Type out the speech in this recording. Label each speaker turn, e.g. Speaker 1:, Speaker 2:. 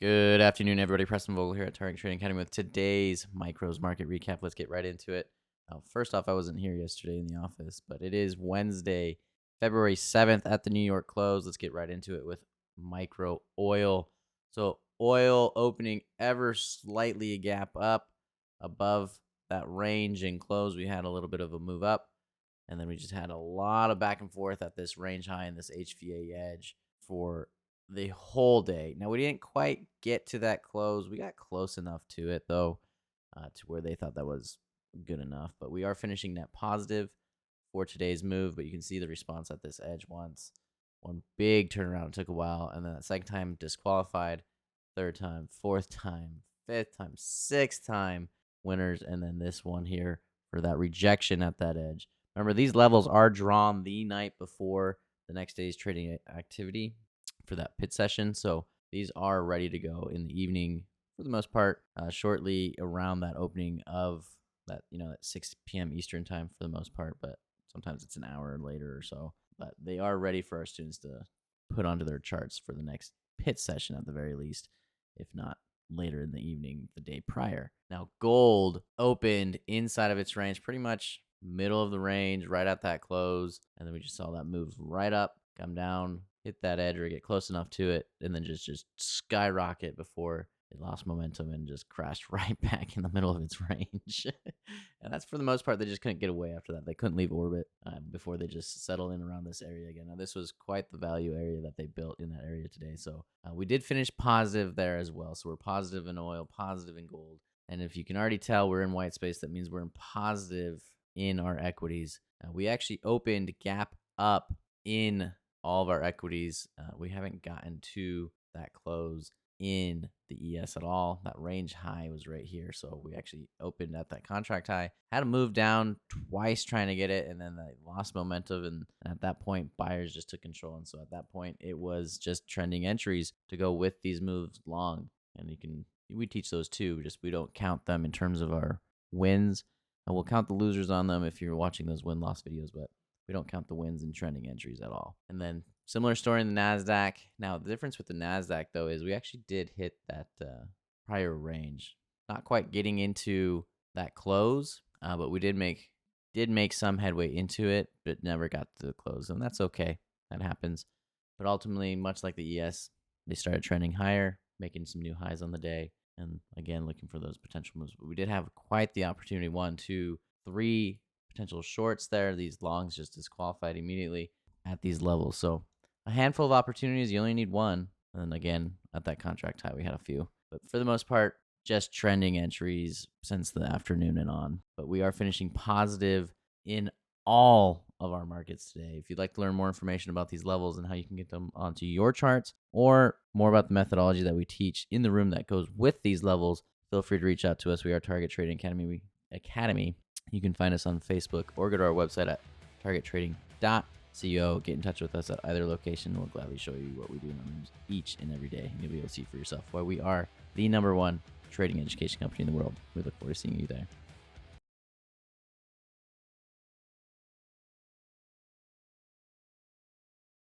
Speaker 1: Good afternoon, everybody. Preston Vogl here at Target Trading Academy with today's micros market recap. Let's get right into it. First off, I wasn't here yesterday in the office, but it is Wednesday, February 7th at the New York close. Let's get right into it with micro oil. So oil opening ever slightly a gap up above that range and close. We had a little bit of a move up, and then we just had a lot of back and forth at this range high and this HVA edge for the whole day. Now, we didn't quite get to that close. We got close enough to it, though, to where they thought that was good enough. But we are finishing net positive for today's move. But you can see the response at this edge once. One big turnaround. It took a while. And then that second time, disqualified. Third time, fourth time, fifth time, sixth time, winners. And then this one here for that rejection at that edge. Remember, these levels are drawn the night before the next day's trading activity for that pit session. So these are ready to go in the evening for the most part, shortly around that opening of that, at 6 p.m. Eastern time for the most part, but sometimes it's an hour later or so. But they are ready for our students to put onto their charts for the next pit session at the very least, if not later in the evening, the day prior. Now, gold opened inside of its range, pretty much middle of the range, right at that close. And then we just saw that move right up, come down, hit that edge or get close enough to it, and then just skyrocket before it lost momentum and just crashed right back in the middle of its range. And that's for the most part. They just couldn't get away after that. They couldn't leave orbit before they just settled in around this area again. Now, this was quite the value area that they built in that area today. So we did finish positive there as well. So we're positive in oil, positive in gold. And if you can already tell we're in white space, that means we're in positive in our equities. We actually opened gap up in all of our equities. We haven't gotten to that close in the ES at all. That range high was right here. So we actually opened at that contract high, had to move down twice trying to get it, and then they lost momentum. And at that point, buyers just took control. And so at that point, it was just trending entries to go with these moves long. And we teach those too, just we don't count them in terms of our wins. And we'll count the losers on them if you're watching those win-loss videos, but we don't count the wins and trending entries at all. And then similar story in the NASDAQ. Now, the difference with the NASDAQ, though, is we actually did hit that prior range. Not quite getting into that close, but we did make some headway into it, but never got to the close. And that's okay. That happens. But ultimately, much like the ES, they started trending higher, making some new highs on the day. And again, looking for those potential moves. But we did have quite the opportunity. 1, 2, 3 potential shorts there. These longs just disqualified immediately at these levels. So a handful of opportunities. You only need one. And then again, at that contract high, we had a few. But for the most part, just trending entries since the afternoon and on. But we are finishing positive in all of our markets today. If you'd like to learn more information about these levels and how you can get them onto your charts, or more about the methodology that we teach in the room that goes with these levels, feel free to reach out to us. We are Target Trading Academy. You can find us on Facebook or go to our website at targettrading.co. Get in touch with us at either location. We'll gladly show you what we do in our rooms each and every day. And you'll be able to see for yourself why we are the #1 trading education company in the world. We look forward to seeing you there.